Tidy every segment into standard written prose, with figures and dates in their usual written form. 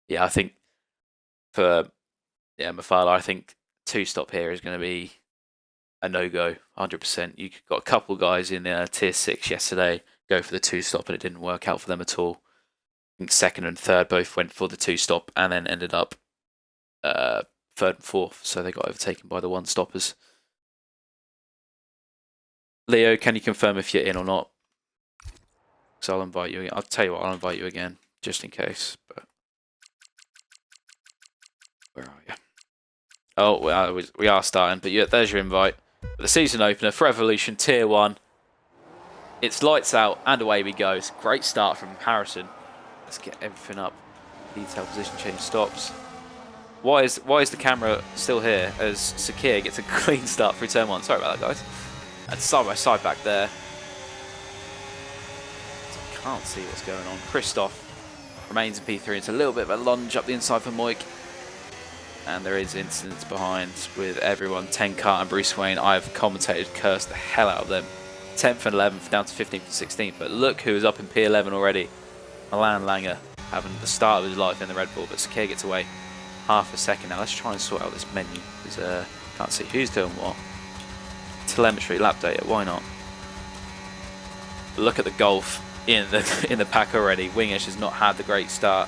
Yeah, I think for Mafala, I think two-stop here is going to be a no-go, 100%. You got a couple guys in tier 6 yesterday go for the two-stop and it didn't work out for them at all. I think second and third both went for the two-stop and then ended up third and fourth, so they got overtaken by the one-stoppers. Leo, can you confirm if you're in or not? Because I'll invite you again. I'll tell you what, I'll invite you again, just in case. But where are you? Oh, we are starting, but yeah, there's your invite. The season opener for Evolution Tier 1. It's lights out and away we go. It's a great start from Harrison. Let's get everything up. Detail position change stops. Why is the camera still here as Sakir gets a clean start through turn 1? Sorry about that, guys. And side by side back there. So can't see what's going on. Christoph remains in P3. It's a little bit of a lunge up the inside for Moik. And there is incidents behind with everyone. 10Car and Bruce Wayne. I've commentated, cursed the hell out of them. 10th and 11th down to 15th and 16th. But look who is up in P11 already. Milan Langer having the start of his life in the Red Bull. But Sakir gets away half a second. Now let's try and sort out this menu. Because can't see who's doing what. Telemetry, lap data, why not? But look at the Golf in the pack already. Wingish has not had the great start.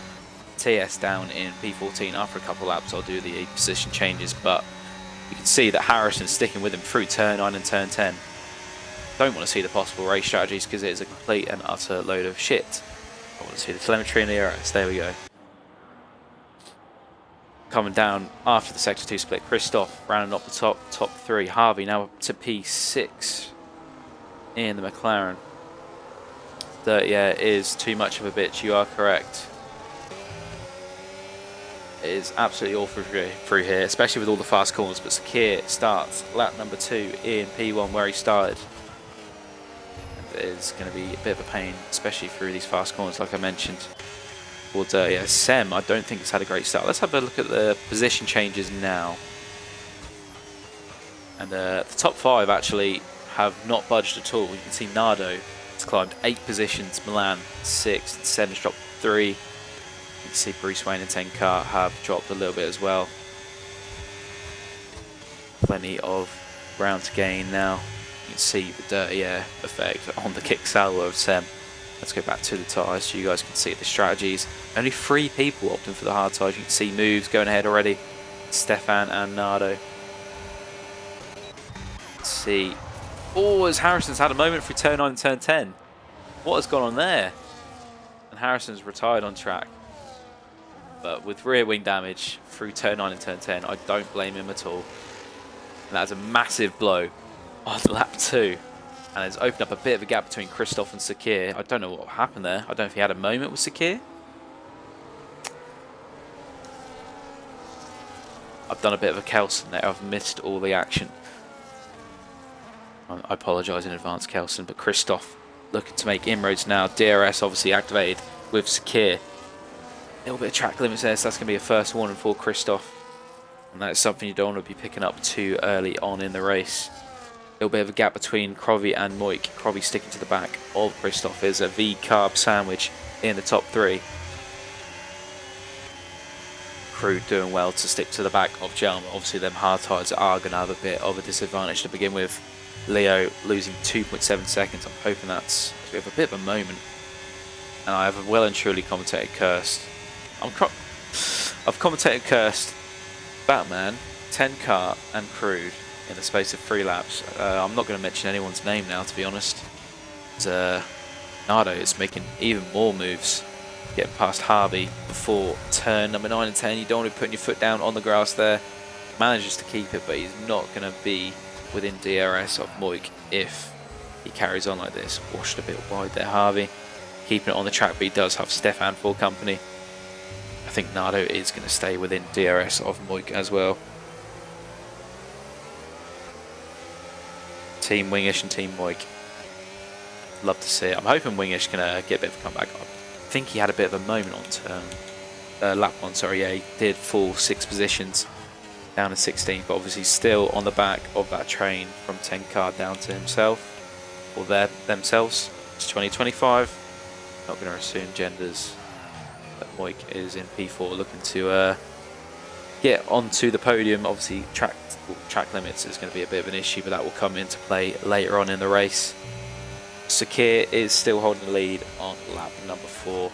TS down in P14 after a couple laps. I'll do the position changes, but you can see that Harrison's sticking with him through turn 9 and turn 10. Don't want to see the possible race strategies because it is a complete and utter load of shit. I want to see the telemetry and the errors. There we go. Coming down after the Sector 2 split, Christoph rounding up the top 3. Harvey now up to P6 in the McLaren. Yeah, it is too much of a bitch. You are correct. It is absolutely awful through here, especially with all the fast corners. But Sakir starts lap number 2 in P1 where he started. And it is going to be a bit of a pain, especially through these fast corners, like I mentioned. Yeah, Sem, I don't think it's had a great start. Let's have a look at the position changes now. And the top 5 actually have not budged at all. You can see Nardo has climbed 8 positions, Milan 6, and Sem has dropped 3. You can see Bruce Wayne and 10Car have dropped a little bit as well. Plenty of ground to gain now. You can see the dirty air effect on the kick salvo of Sem. Let's go back to the tyres so you guys can see the strategies. Only 3 people opting for the hard tyres. You can see moves going ahead already. Stefan and Nardo. Let's see. Oh, as Harrison's had a moment through turn 9 and turn 10. What has gone on there? And Harrison's retired on track. But with rear wing damage through turn 9 and turn 10, I don't blame him at all. And that's a massive blow on lap 2. And it's opened up a bit of a gap between Christoph and Sakir. I don't know what happened there. I don't know if he had a moment with Sakir. I've done a bit of a Kelson there. I've missed all the action. I apologise in advance, Kelson. But Christoph looking to make inroads now. DRS obviously activated with Sakir. A little bit of track limits there, so that's going to be a first warning for Christoph. And that's something you don't want to be picking up too early on in the race. A little bit of a gap between Krovi and Moik. Krovi sticking to the back of Christoph. There's a V-carb sandwich in the top 3. Crew doing well to stick to the back of Jelm. Obviously them hard tyres are going to have a bit of a disadvantage to begin with. Leo losing 2.7 seconds. I'm hoping that's a bit of a moment. And I have well and truly commentated cursed. I've commentated cursed Batman, 10Car and Crude in the space of 3 laps. I'm not going to mention anyone's name now, to be honest. Nardo is making even more moves, getting past Harvey before turn number 9 and 10. You don't want to be putting your foot down on the grass there. Manages to keep it, but he's not going to be within DRS of Moik if he carries on like this. Washed a bit wide there, Harvey. Keeping it on the track, but he does have Stefan for company. I think Nardo is going to stay within DRS of Moik as well. Team Wingish and Team Moik. Love to see it. I'm hoping Wingish can get a bit of a comeback. I think he had a bit of a moment on turn. Lap 1, sorry, yeah, he did fall 6 positions down to 16, but obviously still on the back of that train from 10Car down to himself, or themselves. It's 2025. Not going to assume genders Moik is in P4 looking to get onto the podium. Obviously track limits is going to be a bit of an issue, but that will come into play later on in the race. Sakir is still holding the lead on lap number 4.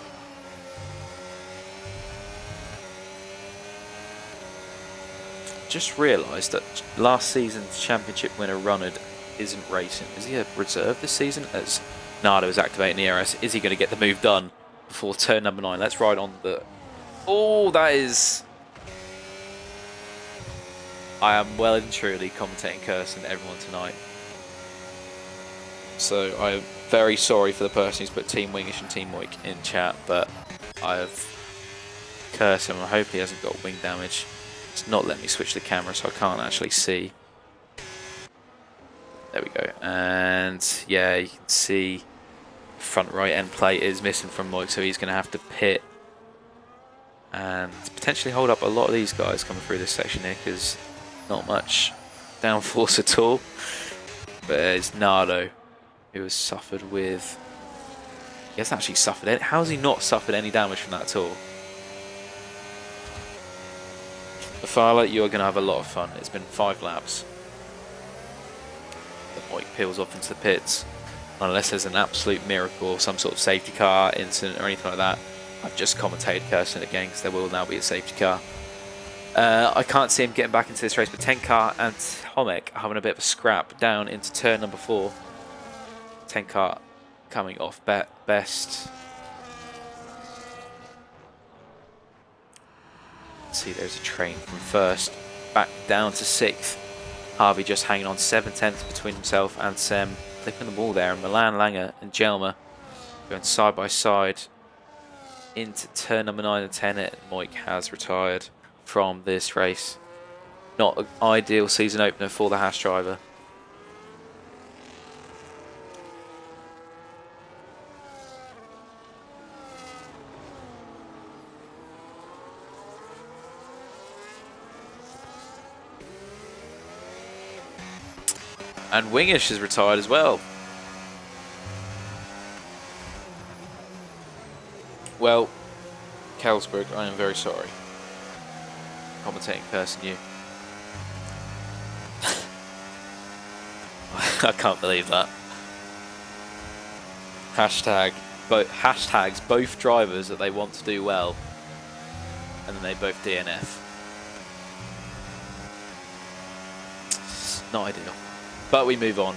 Just realised that last season's championship winner Runnard isn't racing. Is he a reserve this season? As Nardo is activating the ERS, is he going to get the move done before turn number 9? Let's ride on the... Oh, that is... I am well and truly commentating cursing everyone tonight. So I am very sorry for the person who's put Team Wingish and Team Moik in chat, but I have cursed him. I hope he hasn't got wing damage. It's not letting me switch the camera, so I can't actually see. There we go. And yeah, you can see front right end plate is missing from Moik, so he's going to have to pit and potentially hold up a lot of these guys coming through this section here, because not much downforce at all. But it's Nardo who has suffered with... He hasn't actually suffered any... How has he not suffered any damage from that at all? Afala, you are going to have a lot of fun. It's been 5 laps. The Moik peels off into the pits. Unless there's an absolute miracle or some sort of safety car incident or anything like that. I've just commentated cursing again because there will now be a safety car. I can't see him getting back into this race, but Tenkar and Tomek are having a bit of a scrap down into turn number 4. Tenkar coming off best. See, there's a train from first back down to 6th. Harvey just hanging on 7/10 between himself and Sem, flipping the ball there, and Milan, Langer and Jelmer going side by side into turn number 9 and 10. And Moik has retired from this race. Not an ideal season opener for the Haas driver. And Wingish is retired as well. Well, Kelsberg, I am very sorry. Commentating person, you. I can't believe that. Hashtags both drivers that they want to do well, and then they both DNF. Not ideal. But we move on.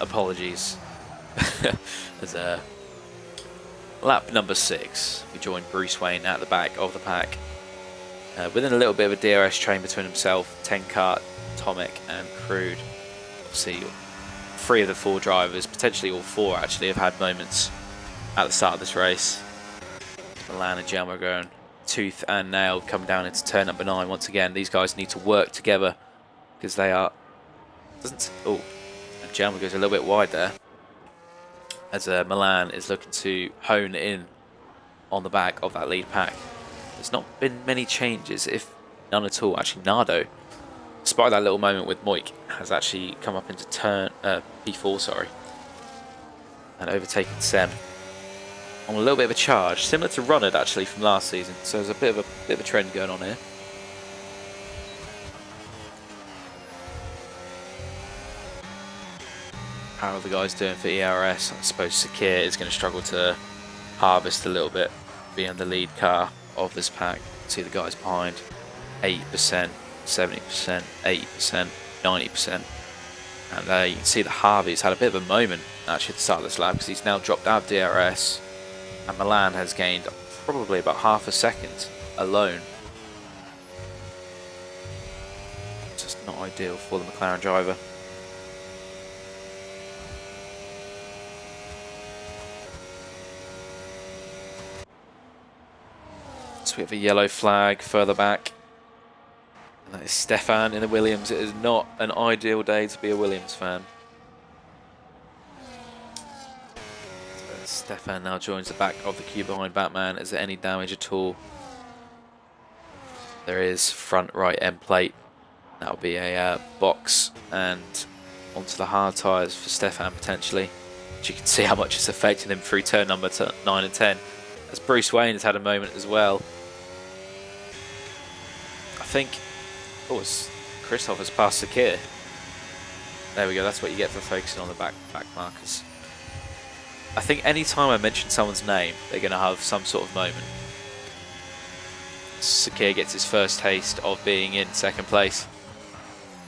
Apologies. As lap number 6, we join Bruce Wayne at the back of the pack. Within a little bit of a DRS train between himself, Tenkart, Tomek and Crude. Obviously, 3 of the 4 drivers, potentially all 4 actually, have had moments at the start of this race. Milan and Jelmer going tooth and nail, coming down into turn number 9. Once again, these guys need to work together because they are... Oh, and Jelmer goes a little bit wide there. As Milan is looking to hone in on the back of that lead pack. There's not been many changes, if none at all. Actually, Nardo, despite that little moment with Moik, has actually come up into turn P4, sorry, and overtaken Sem on a little bit of a charge, similar to Runnard actually from last season. So there's a bit of a trend going on here. How are the guys doing for ERS? I suppose Sakir is going to struggle to harvest a little bit, being the lead car of this pack. See the guys behind, 80%, 70%, 80%, 90%. And you can see that Harvey's had a bit of a moment actually at the start of this lap, because he's now dropped out of DRS, and Milan has gained probably about half a second alone. Just not ideal for the McLaren driver. So we have a yellow flag further back. And that is Stefan in the Williams. It is not an ideal day to be a Williams fan. So Stefan now joins the back of the queue behind Batman. Is there any damage at all? There is front right end plate. That'll be a box and onto the hard tyres for Stefan potentially. As you can see how much it's affecting him through turn number 9 and 10. as Bruce Wayne has had a moment as well. I think, Christoph has passed Sakir. There we go, that's what you get for focusing on the back markers. I think any time I mention someone's name, they're going to have some sort of moment. Sakir gets his first taste of being in second place.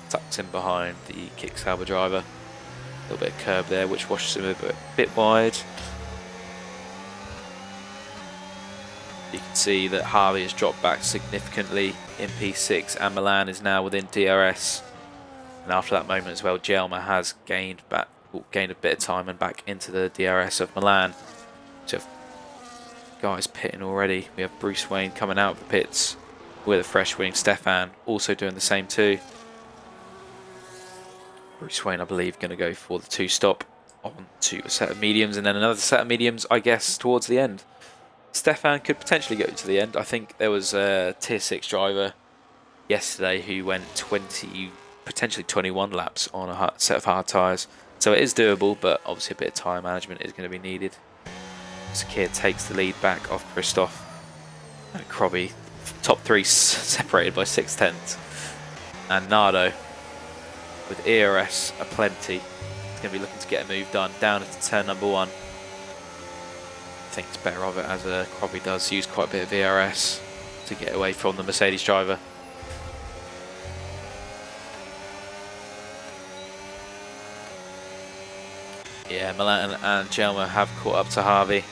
Tucks in behind the Kicksauber driver. A little bit of curb there, which washes him a bit wide. You can see that Harvey has dropped back significantly in P6, and Milan is now within DRS. And after that moment as well, Jelmer has gained a bit of time and back into the DRS of Milan. So guys pitting already. We have Bruce Wayne coming out of the pits with a fresh wing. Stefan also doing the same too. Bruce Wayne, I believe, going to go for the 2-stop onto a set of mediums, and then another set of mediums, I guess, towards the end. Stefan could potentially go to the end. I think there was a tier 6 driver yesterday who went 20, potentially 21 laps on a set of hard tyres. So it is doable, but obviously a bit of tyre management is going to be needed. Sakir takes the lead back off Christoph. And Krobby, top 3 separated by 6/10. And Nardo, with ERS aplenty, is going to be looking to get a move done down into turn number 1. Thinks better of it, as Krobby does use quite a bit of ERS to get away from the Mercedes driver. Yeah, Milan and Jelmer have caught up to Harvey.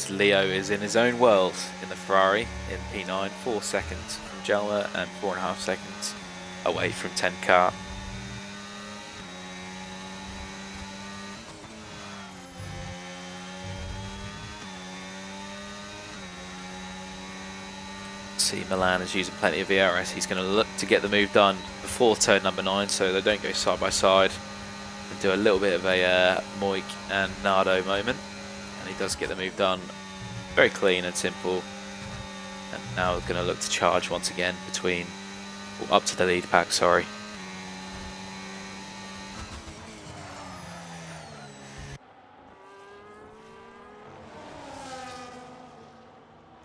Leo is in his own world in the Ferrari in P9, 4 seconds from Jelmer and 4.5 seconds away from 10 car. See, Milan is using plenty of VRS. He's going to look to get the move done before turn number 9, so they don't go side by side, and do a little bit of a Moik and Nardo moment. And he does get the move done very clean and simple. And now we're going to look to charge once again between, or up to the lead pack, sorry.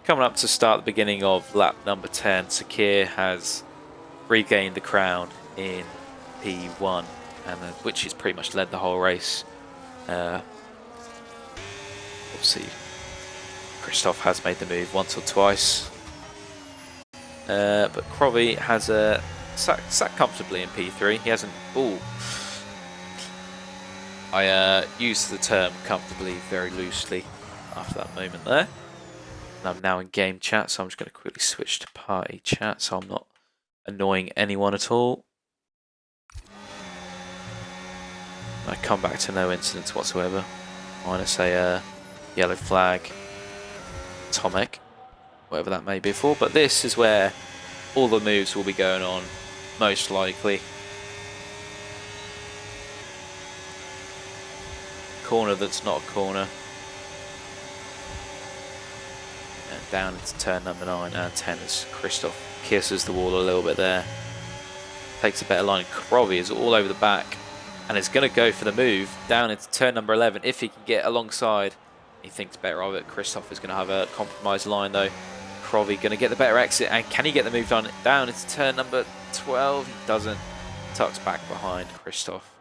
Coming up to start the beginning of lap number 10, Sakir has regained the crown in P1, and which has pretty much led the whole race. Obviously, Christoph has made the move once or twice, but Krobby has sat comfortably in P3. He hasn't. Ooh, I used the term comfortably very loosely after that moment there. And I'm now in game chat, so I'm just going to quickly switch to party chat so I'm not annoying anyone at all. I come back to no incidents whatsoever, minus a yellow flag, Tomek, whatever that may be for. But this is where all the moves will be going on, most likely. Corner that's not a corner. And down into turn number 9 and 10 as Christoph kisses the wall a little bit there. Takes a better line. Krobby is all over the back and is going to go for the move down into turn number 11 if he can get alongside. He thinks better of it. Christoph is going to have a compromised line though. Krobby going to get the better exit, and can he get the move done down into turn number 12? He doesn't. Tucks back behind Christoph.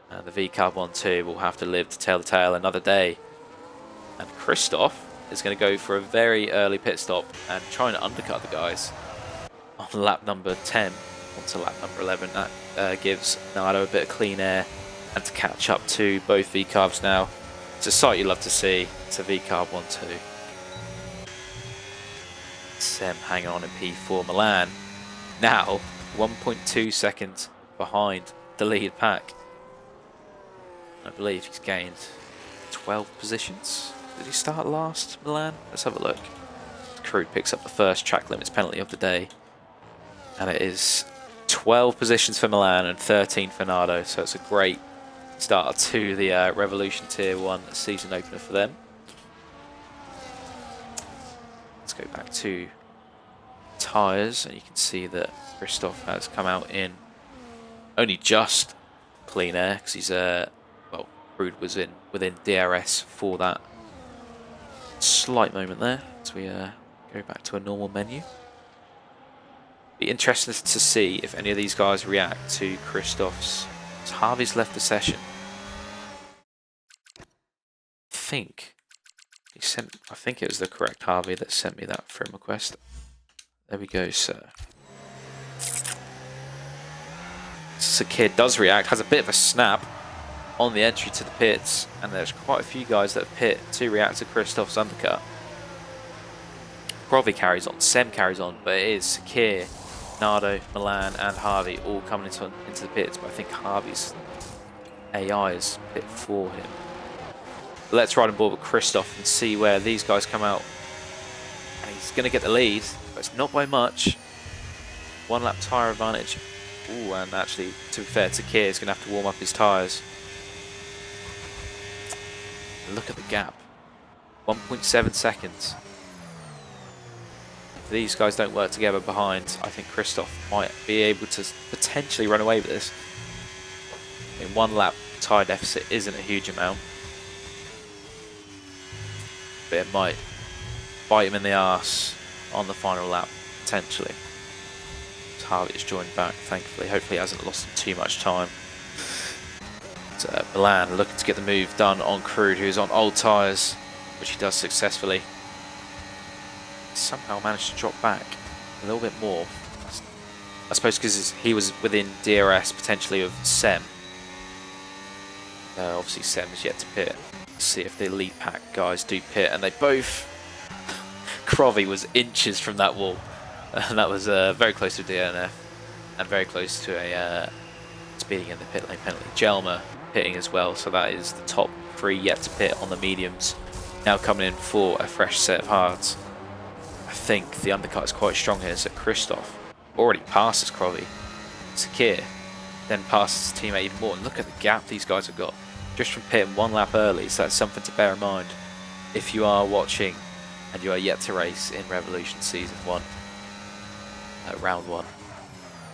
And the V-Carb 1-2 will have to live to tell the tale another day. And Christoph is going to go for a very early pit stop and trying to undercut the guys on lap number 10 onto lap number 11. That gives Nardo a bit of clean air and to catch up to both V-Carbs now. It's a sight you love to see. It's a V-Carb 1-2. Sem hanging on in P4. Milan now 1.2 seconds behind the lead pack. I believe he's gained 12 positions. Did he start last, Milan? Let's have a look. Crew picks up the first track limits penalty of the day. And it is 12 positions for Milan and 13 for Nardo. So it's a great start to the Revolution Tier 1 season opener for them. Let's go back to tyres, and you can see that Christoph has come out in only just clean air because he's well, Crude was within DRS for that slight moment there as we go back to a normal menu. Be interesting to see if any of these guys react to Christoph's. Harvey's left the session. I think it was the correct Harvey that sent me that friend request. There we go, sir. Sakir does react, has a bit of a snap on the entry to the pits, and there's quite a few guys that have pit to react to Christoph's undercut. Provi carries on, Sem carries on, but it is Sakir, Nardo, Milan, and Harvey all coming into the pits, but I think Harvey's AI is pit for him. Let's ride on board with Christoph and see where these guys come out. And he's going to get the lead, but it's not by much. 1 lap tyre advantage. Ooh, and actually, to be fair, Sakir is going to have to warm up his tyres. Look at the gap. 1.7 seconds. If these guys don't work together behind, I think Christoph might be able to potentially run away with this. In 1 lap, tyre deficit isn't a huge amount. But it might bite him in the arse on the final lap, potentially. Harvey's joined back, thankfully. Hopefully he hasn't lost too much time. Milan looking to get the move done on Crude, who's on old tyres, which he does successfully. Somehow managed to drop back a little bit more. I suppose because he was within DRS potentially of Sem. Obviously Sem is yet to pit. See if the lead pack guys do pit, and they both. Crovi was inches from that wall, and that was very close to DNF and very close to a speeding in the pit lane penalty. Jelmer pitting as well, so that is the top 3 yet to pit on the mediums. Now coming in for a fresh set of hards. I think the undercut is quite strong here, so Christoph already passes Crovi. Sakir then passes his teammate even more, and look at the gap these guys have got. Just from pitting 1 lap early, so that's something to bear in mind if you are watching and you are yet to race in Revolution Season 1, Round 1.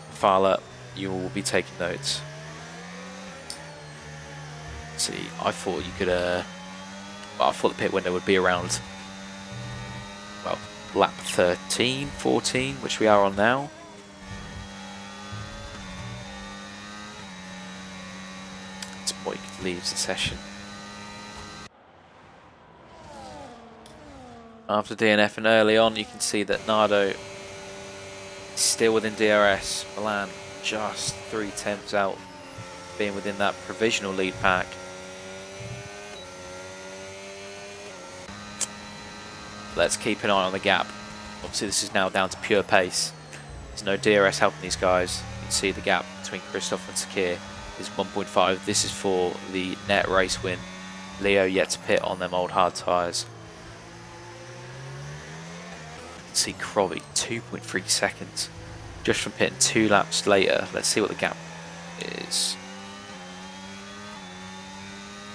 Fala, you will be taking notes. See, I thought you could, well, I thought the pit window would be around, well, lap 13, 14, which we are on now. Boyk leaves the session. After DNF and early on, you can see that Nardo is still within DRS. Milan just 3/10 out, being within that provisional lead pack. Let's keep an eye on the gap. Obviously this is now down to pure pace. There's no DRS helping these guys. You can see the gap between Christoph and Sakir is 1.5. This is for the net race win. Leo yet to pit on them old hard tyres. You can see Crovi 2.3 seconds just from pitting 2 laps later. Let's see what the gap is.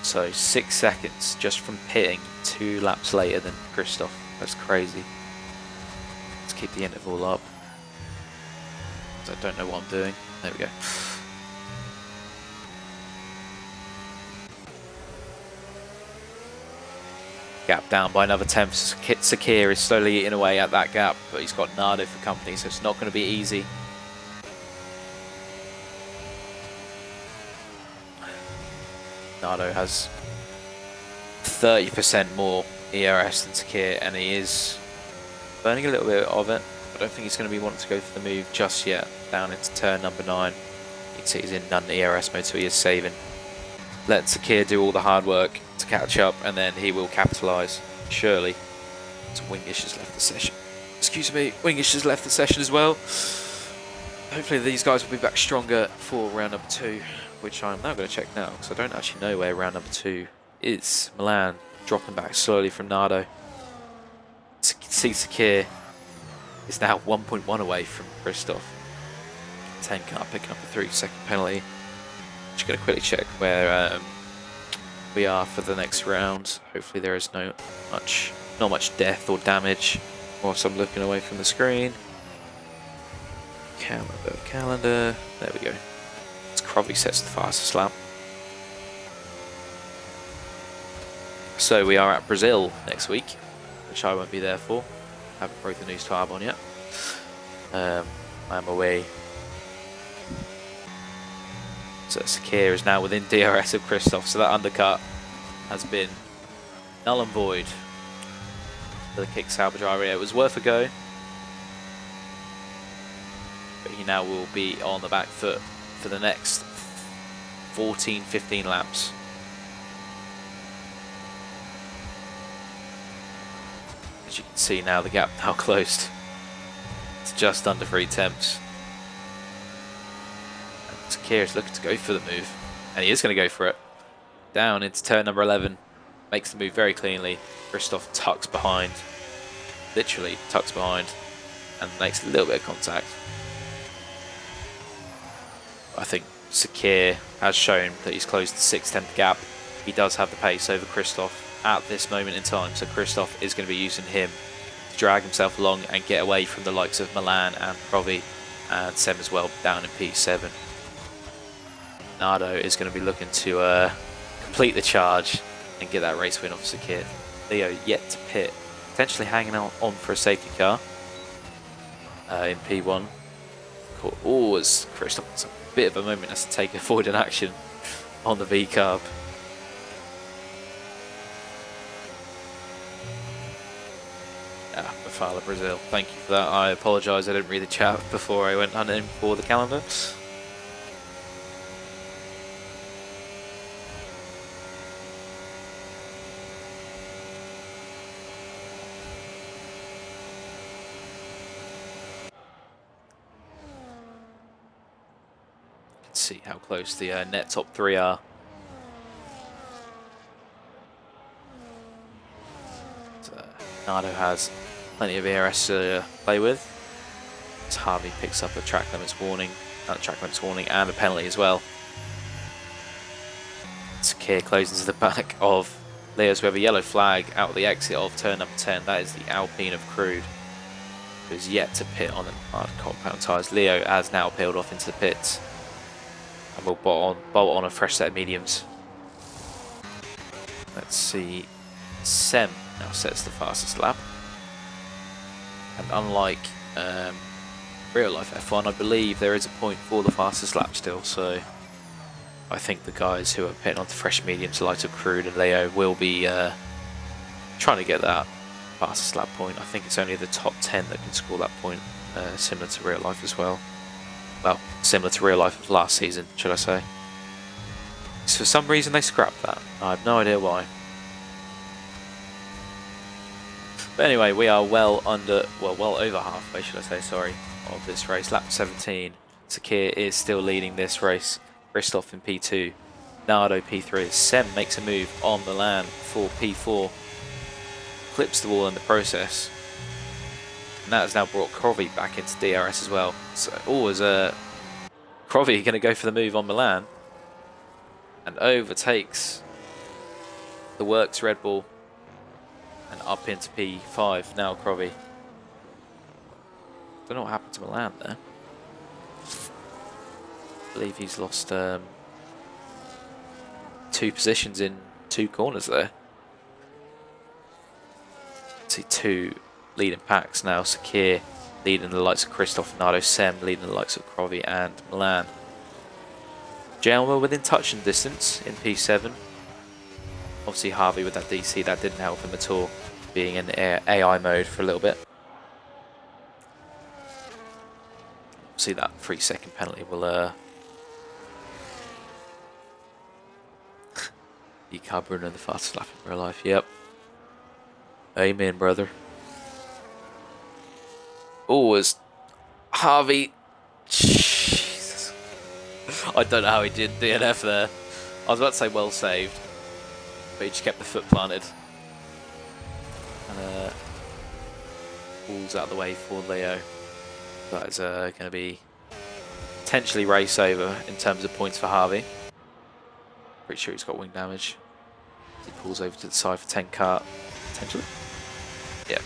So 6 seconds just from pitting 2 laps later than Christoph. That's crazy. Let's keep the interval up. I don't know what I'm doing. There we go. Gap down by another 10. Sakir is slowly eating away at that gap, but he's got Nardo for company, so it's not going to be easy. Nardo has 30% more ERS than Sakir, and he is burning a little bit of it. I don't think he's going to be wanting to go for the move just yet. Down into turn number 9. You can see he's in non-ERS mode, so he is saving. Let Sakir do all the hard work to catch up, and then he will capitalise, surely. So Wingish has left the session. Excuse me, Wingish has left the session as well. Hopefully these guys will be back stronger for round number 2, which I'm now going to check now, because I don't actually know where round number 2 is. Milan dropping back slowly from Nardo. See Sakir is now 1.1 away from Christoph. 10 car picking up a 3-second penalty. Just going to quickly check where we are for the next round. Hopefully there is not much death or damage whilst I'm looking away from the screen. Calendar. There we go. Let's Crowley sets the fastest lap. So we are at Brazil next week, which I won't be there for. I haven't broken the news to Arbon yet. I'm away. So Sakir is now within DRS of Christoph, so that undercut has been null and void for the kick salvage area. It was worth a go, but he now will be on the back foot for the next 14-15 laps. As you can see now, the gap now closed. It's just under 3 tenths. Sakir is looking to go for the move, and he is going to go for it. Down into turn number 11, makes the move very cleanly. Christoph tucks behind, literally tucks behind, and makes a little bit of contact. I think Sakir has shown that he's closed the 6-tenth gap. He does have the pace over Christoph at this moment in time, so Christoph is going to be using him to drag himself along and get away from the likes of Milan and Provi and Sem as well down in P7. Nardo is going to be looking to complete the charge and get that race win off Sakir. Leo yet to pit, potentially hanging on for a safety car in P1. Oh, as Christoph has a bit of a moment as to take a forward in action on the V-carb. Mafala Brazil, thank you for that. I apologise, I didn't read the chat before I went hunting for the calendar. See how close the net top 3 are. So, Nardo has plenty of ERS to play with. As Harvey picks up a track limits warning, and a penalty as well. Sakir closes the back of Leo's. We have a yellow flag out the exit of turn number 10. That is the Alpine of Crude, who is yet to pit on the hard compound tyres. Leo has now peeled off into the pits. And we'll bolt on a fresh set of mediums. Let's see. Sem now sets the fastest lap. And unlike real life F1, I believe there is a point for the fastest lap still. So I think the guys who are pitting onto fresh mediums, like Crude and Leo, will be trying to get that fastest lap point. I think it's only the top 10 that can score that point, similar to real life as well. Well, similar to real life of last season, should I say. So for some reason they scrapped that. I have no idea why. But anyway, we are well over halfway, should I say, sorry, of this race. Lap 17. Sakir is still leading this race. Christoph in P2. Nardo P3. Sem makes a move on Milan for P4. Clips the wall in the process. And that has now brought Krovi back into DRS as well. So, is Krovi going to go for the move on Milan and overtakes the Works Red Bull and up into P5 now. Krovi. Don't know what happened to Milan there. I believe he's lost 2 positions in 2 corners there. See 2 leading packs now. Sakir leading the likes of Christoph, Nardo, Sem leading the likes of Krovi and Milan. Jelmer within touching distance in P7. Obviously Harvey with that DC, that didn't help him at all, being in AI mode for a little bit. See that 3-second penalty will be covering in the fastest lap in real life. Yep. Amen, brother. Oh, as Harvey. Jesus. I don't know how he did DNF there. I was about to say well saved, but he just kept the foot planted. And balls out of the way for Leo. That is going to be potentially race over in terms of points for Harvey. Pretty sure he's got wing damage. He pulls over to the side for 10 kart, potentially. Yeah,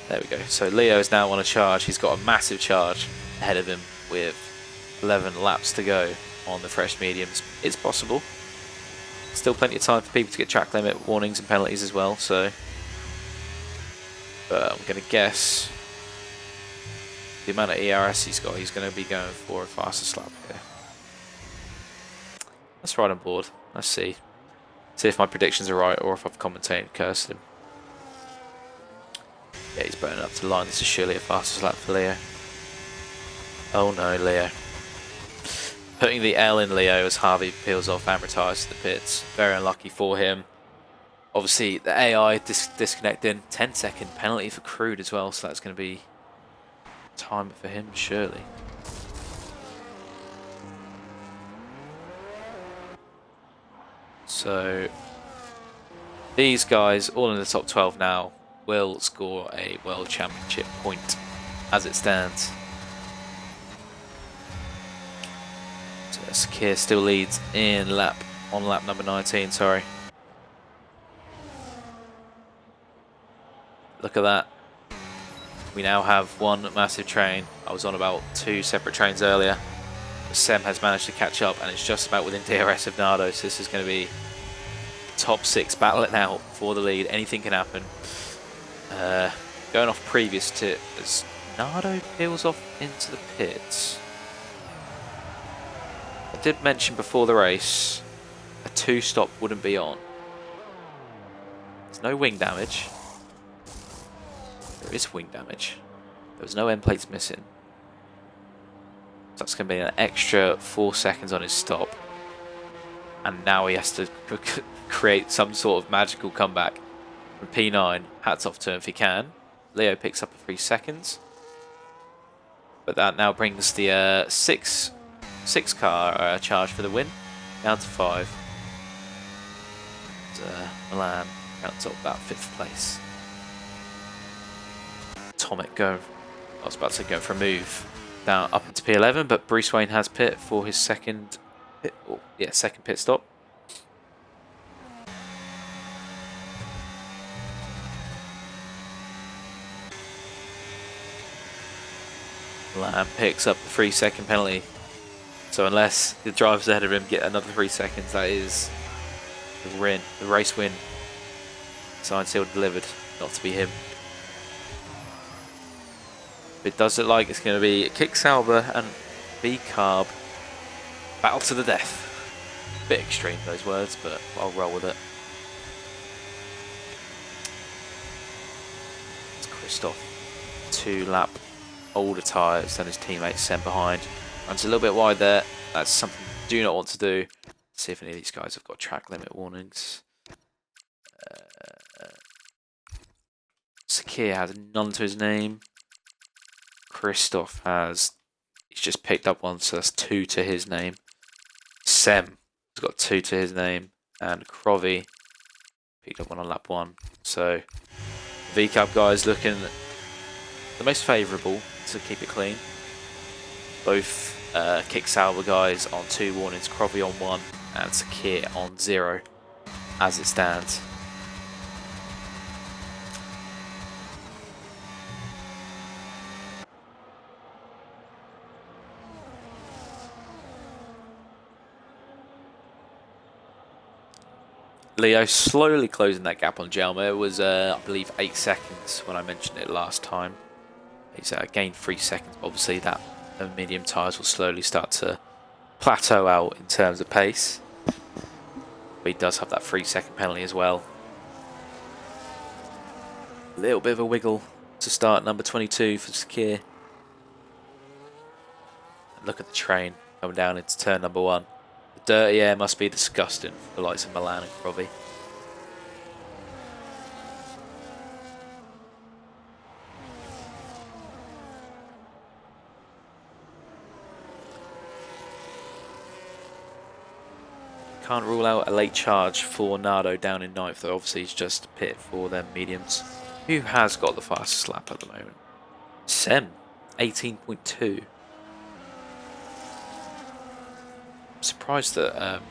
there we go. So Leo is now on a charge. He's got a massive charge ahead of him with 11 laps to go. on the fresh mediums. It's possible. Still plenty of time for people to get track limit warnings and penalties as well, so. But I'm going to guess the amount of ERS he's got, he's going to be going for a faster slap here. Let's ride on board. Let's see. See if my predictions are right or if I've commentated cursed him. Yeah, he's burning up to the line. This is surely a faster slap for Leo. Oh no, Leo. Putting the L in Leo as Harvey peels off and retires to the pits. Very unlucky for him. Obviously, the AI disconnecting. 10-second penalty for crude as well, so that's going to be time for him, surely. So, these guys, all in the top 12 now, will score a World Championship point as it stands. So, Sakir still leads on lap number 19, sorry. Look at that. We now have one massive train. I was on about 2 separate trains earlier. Sem has managed to catch up and it's just about within DRS of Nardo, so this is going to be top 6 battle it out for the lead. Anything can happen. Going off previous tip as Nardo peels off into the pits. I did mention before the race a 2-stop wouldn't be on. There's no wing damage. There is wing damage. There was no end plates missing. So that's going to be an extra 4 seconds on his stop. And now he has to create some sort of magical comeback from P9. Hats off to him if he can. Leo picks up 3 seconds. But that now brings the 6 car charge for the win down to 5. And, Milan rounds up that 5th place. Tomek I was about to go for a move down up into P11, but Bruce Wayne has pit for his second pit stop. Lamb picks up the 3-second penalty. So unless the drivers ahead of him get another 3 seconds, that is the race win. Signed, sealed, delivered. Not to be him. It does look like it's going to be Kick Sauber and B-Carb battle to the death. Bit extreme those words, but I'll roll with it. It's Christoph, 2-lap older tyres than his teammates sent behind. Runs a little bit wide there. That's something you do not want to do. Let's see if any of these guys have got track limit warnings. Sakir has none to his name. Christoph he's just picked up one, so that's 2 to his name. Sem has got 2 to his name, and Krovi picked up one on lap 1. So VCAP guys looking the most favourable to keep it clean. Both Kick Sauber guys on 2 warnings, Krovi on 1, and Sakir on 0 as it stands. Leo slowly closing that gap on Jelma. It was, I believe, 8 seconds when I mentioned it last time. He's gained 3 seconds. Obviously, the medium tyres will slowly start to plateau out in terms of pace. But he does have that 3-second penalty as well. A little bit of a wiggle to start number 22 for Sakir. And look at the train coming down into turn number 1. The dirty air must be disgusting for the likes of Milan and Krovi. Can't rule out a late charge for Nardo down in 9th, though obviously he's just pit for them mediums. Who has got the fastest lap at the moment? Sem, 18.2. I'm surprised that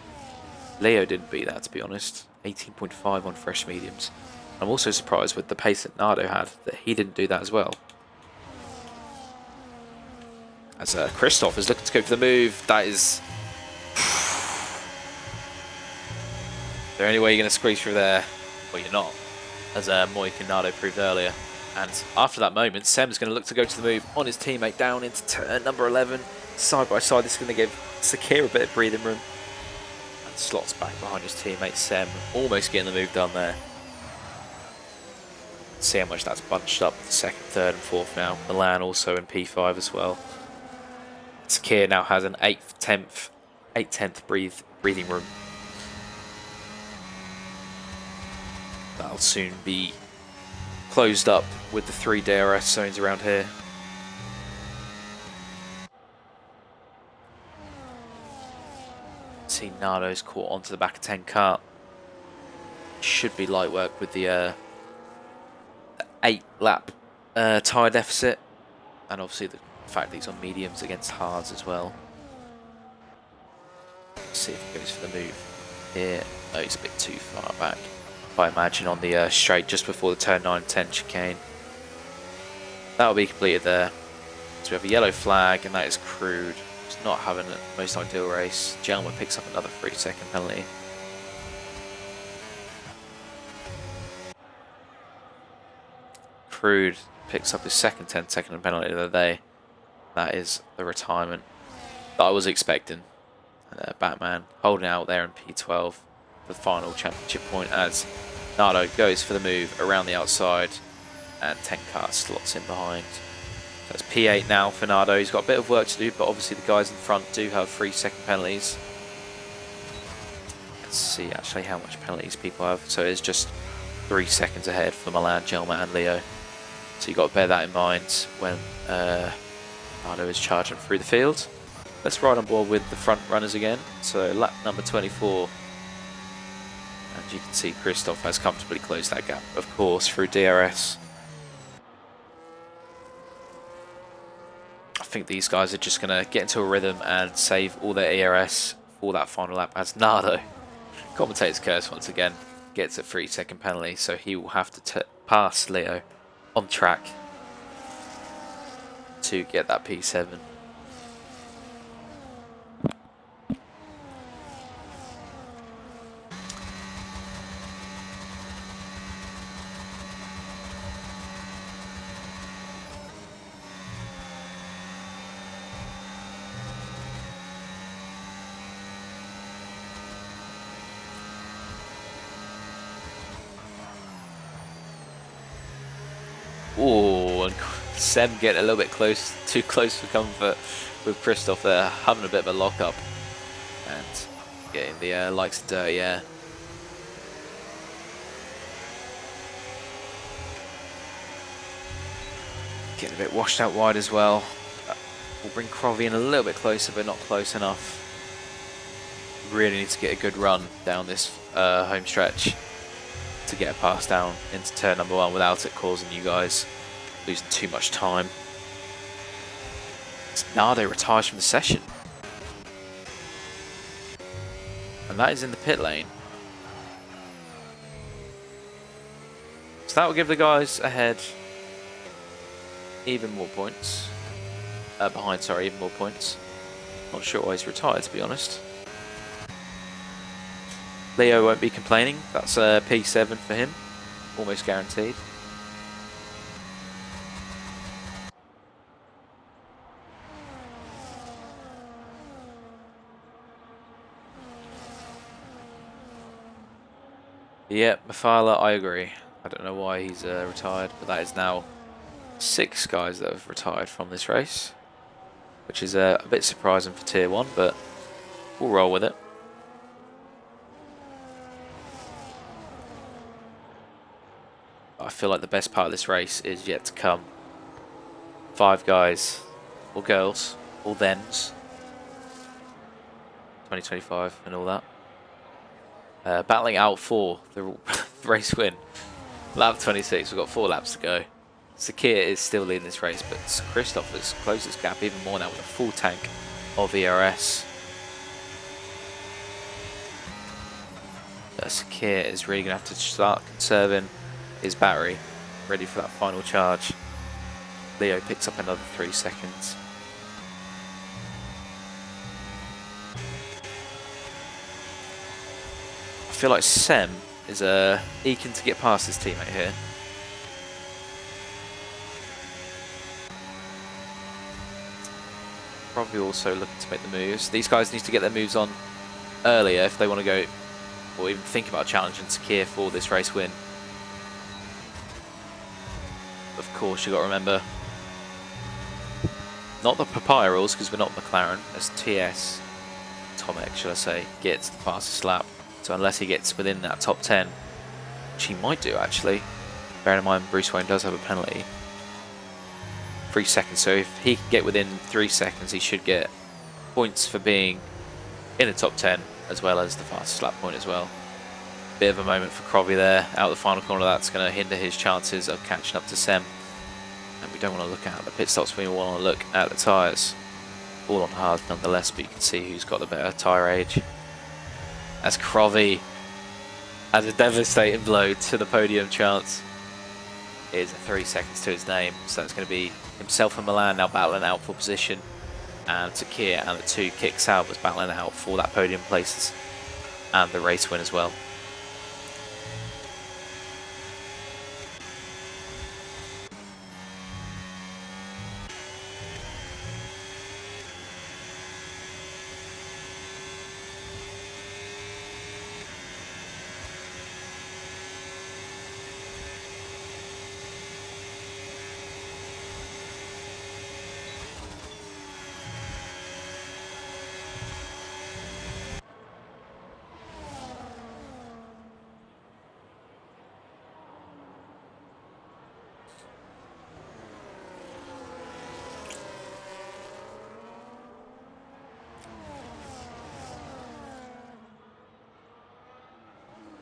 Leo didn't beat that, to be honest. 18.5 on fresh mediums. I'm also surprised with the pace that Nardo had that he didn't do that as well. As Christoph is looking to go for the move, that is The only way you're going to squeeze through there, well, you're not, as Moik and Nardo proved earlier. And after that moment, Sem's going to look to go to the move on his teammate down into turn number 11. Side by side, this is going to give Sakir a bit of breathing room. And slots back behind his teammate Sem, almost getting the move done there. See how much that's bunched up to second, third and fourth now. Milan also in P5 as well. Sakir now has an 8th, 10th breathing room. That'll soon be closed up with the 3 DRS zones around here. See Nardo's caught onto the back of 10 kart. Should be light work with the 8 lap tyre deficit, and obviously the fact that he's on mediums against hards as well. Let's see if he goes for the move here. Oh, he's a bit too far back, I imagine, on the straight just before the turn 9 10 chicane. That'll be completed there. So we have a yellow flag, and that is Crude. He's not having the most ideal race. Gelman picks up another 3-second penalty. Crude picks up his second 10-second penalty of the day. That is the retirement that I was expecting. Batman holding out there in P12 for the final championship point as Nardo goes for the move around the outside and 10 kart slots in behind. So that's P8 now for Nardo. He's got a bit of work to do, but obviously the guys in front do have 3-second penalties. Let's see actually how much penalties people have. So it's just 3 seconds ahead for Milan, Gelma and Leo. So you've got to bear that in mind when Nardo is charging through the field. Let's ride on board with the front runners again. So lap number 24. And you can see Christoph has comfortably closed that gap, of course, through DRS. I think these guys are just going to get into a rhythm and save all their ERS for that final lap as Nardo, commentator's curse once again, gets a 3-second penalty, so he will have to pass Leo on track to get that P7. Oh, and Sem getting a little bit too close for comfort with Christoph there, having a bit of a lock up and getting the likes of dirty air. Getting a bit washed out wide as well. We'll bring Crovey in a little bit closer, but not close enough. Really need to get a good run down this home stretch to get a pass down into turn number 1 without it causing you guys losing too much time. Nardo retires from the session. And that is in the pit lane. So that will give the guys ahead even more points. Behind, sorry, even more points. Not sure why he's retired, to be honest. Leo won't be complaining. That's a P7 for him, almost guaranteed. Yeah, Mafala, I agree. I don't know why he's retired, but that is now 6 guys that have retired from this race, which is a bit surprising for Tier 1, but we'll roll with it. I feel like the best part of this race is yet to come. 5 guys, or girls, or thems, 2025 and all that. Battling out for the race win. Lap 26, we've got 4 laps to go. Sakir is still leading this race, but Christoph has closed this gap even more now with a full tank of ERS. Sakir is really going to have to start conserving his battery, ready for that final charge. Leo picks up another 3 seconds. I feel like Sem is eking to get past his teammate here. Probably also looking to make the moves. These guys need to get their moves on earlier if they want to go or even think about challenging Sakir for this race win. Of course, you've got to remember, not the papaya rules, because we're not McLaren, as TS, Tomek, should I say, gets the fastest lap. So unless he gets within that top 10, which he might do actually, bearing in mind Bruce Wayne does have a penalty. 3 seconds, so if he can get within 3 seconds, he should get points for being in the top 10, as well as the fastest lap point as well. Bit of a moment for Crovey there, out the final corner. That's going to hinder his chances of catching up to Sem. And we don't want to look at the pit stops, we want to look at the tyres. All on hard nonetheless, but you can see who's got the better tyre age. As Crovey has a devastating blow to the podium chance. It is 3 seconds to his name, so it's going to be himself and Milan now battling out for position, and Sakir and the 2 Kick Saubers battling out for that podium places and the race win as well.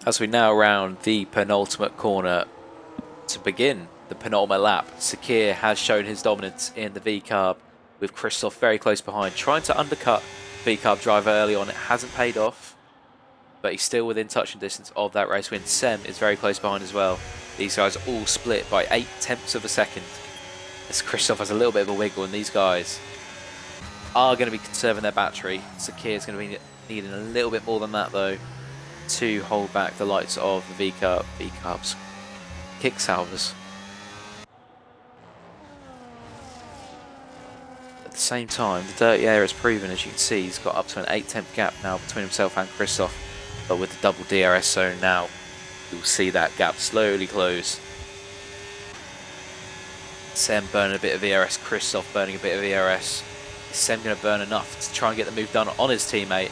As we now round the penultimate corner to begin the penultimate lap, Sakir has shown his dominance in the V-Carb, with Christoph very close behind, trying to undercut V-Carb driver early on. It hasn't paid off, but he's still within touching distance of that race win. Sem is very close behind as well. These guys all split by 0.8 of a second, as Christoph has a little bit of a wiggle, and these guys are going to be conserving their battery. Sakir is going to be needing a little bit more than that though, to hold back the likes of the V-Carb's Kick Saubers. At the same time, the dirty air has proven, as you can see, he's got up to an 0.8 gap now between himself and Christoph. But with the double DRS zone now, you'll see that gap slowly close. Sem burning a bit of ERS, Christoph burning a bit of ERS. Is Sem going to burn enough to try and get the move done on his teammate?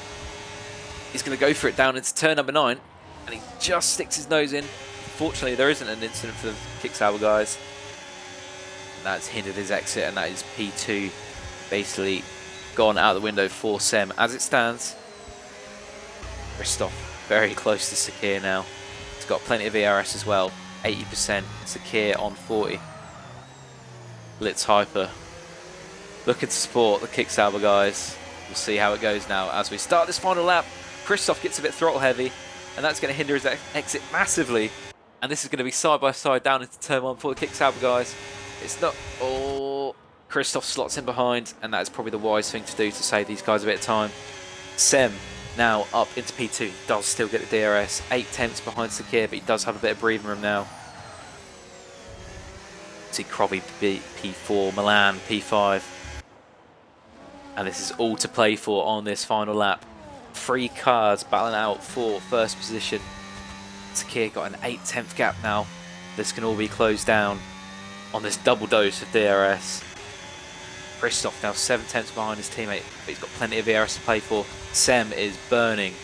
He's going to go for it down into turn number 9, and he just sticks his nose in. Fortunately, there isn't an incident for the Kick Sauber guys. And that's hindered his exit, and that is P2 basically gone out the window for Sem. As it stands, Christoph very close to Sakir now. He's got plenty of ERS as well, 80%. Sakir on 40. Blitz Hyper looking to support the Kick Sauber guys. We'll see how it goes now as we start this final lap. Christoph gets a bit throttle heavy, and that's going to hinder his exit massively. And this is going to be side by side down into turn 1 for the Kick Sauber guys. It's not. Oh, Christoph slots in behind, and that is probably the wise thing to do to save these guys a bit of time. Sem now up into P2. Does still get the DRS. 0.8 behind Sakir, but he does have a bit of breathing room now. See Crovey P4, Milan P5. And this is all to play for on this final lap. 3 cars battling out for first position. Sakir got an 0.8 gap now. This can all be closed down on this double dose of DRS. Christoph now 0.7 behind his teammate, but he's got plenty of ERS to play for. Sem is burning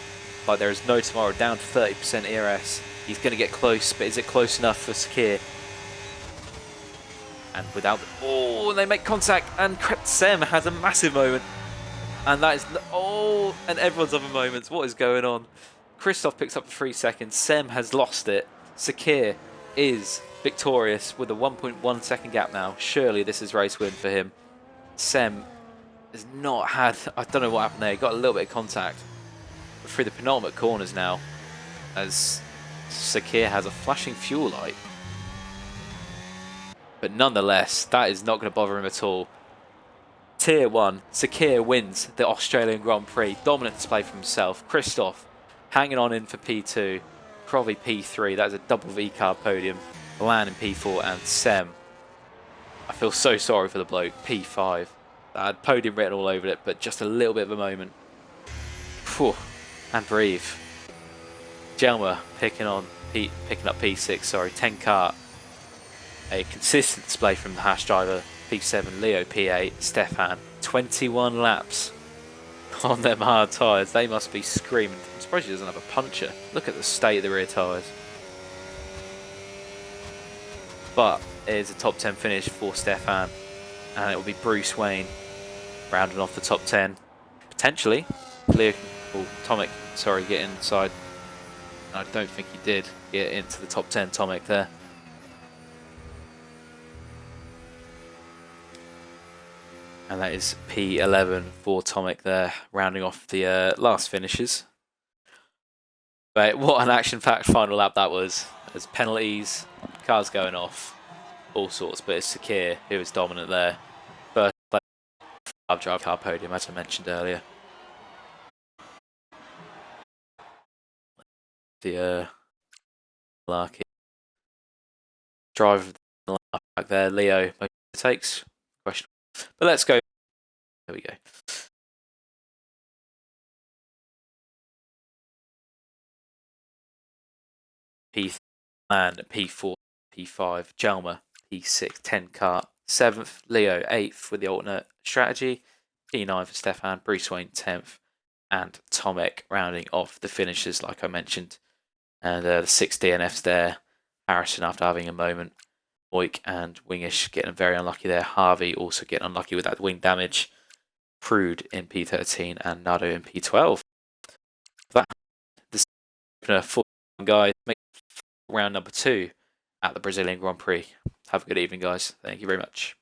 like there is no tomorrow, down to 30% ERS. He's going to get close, but is it close enough for Sakir? And without and they make contact, and Sem has a massive moment. And that is, and everyone's having moments. What is going on? Christoph picks up 3 seconds. Sem has lost it. Sakir is victorious with a 1.1 second gap now. Surely this is race win for him. Sem has not had, I don't know what happened there. He got a little bit of contact. But through the penultimate corners now, as Sakir has a flashing fuel light. But nonetheless, that is not going to bother him at all. Tier 1, Sakir wins the Australian Grand Prix. Dominant display from himself. Christoph hanging on in for P2. Crowley P3. That is a double V-car podium. Lan in P4 and Sem. I feel so sorry for the bloke. P5. I had podium written all over it, but just a little bit of a moment. Whew. And breathe. Jelmer picking up P6. Sorry, 10 kart. A consistent display from the Haas driver. P7, Leo P8, Stefan. 21 laps on them hard tyres. They must be screaming. I'm surprised he doesn't have a puncher. Look at the state of the rear tyres. But it is a top 10 finish for Stefan, and it will be Bruce Wayne rounding off the top 10. Potentially, Leo, or Tomic, sorry, get inside. I don't think he did get into the top 10, Tomic there. And that is P11 for Tomic there, rounding off the last finishes. But what an action-packed final lap that was. There's penalties, cars going off, all sorts, but it's Sakir who is dominant there. First drive car podium, as I mentioned earlier. The Larky drive back there, Leo takes question. But let's go. There we go. P3 and P4, P5, Jelmer, P6, 10 kart, 7th, Leo, 8th with the alternate strategy, P9 for Stefan, Bruce Wayne, 10th, and Tomic rounding off the finishes, like I mentioned. And the 6 DNFs there, Harrison after having a moment, Moik and Wingish getting very unlucky there, Harvey also getting unlucky with that wing damage, Prude in P13 and Nado in P12. That this opener for guys, make round number 2 at the Brazilian Grand Prix. Have a good evening, guys. Thank you very much.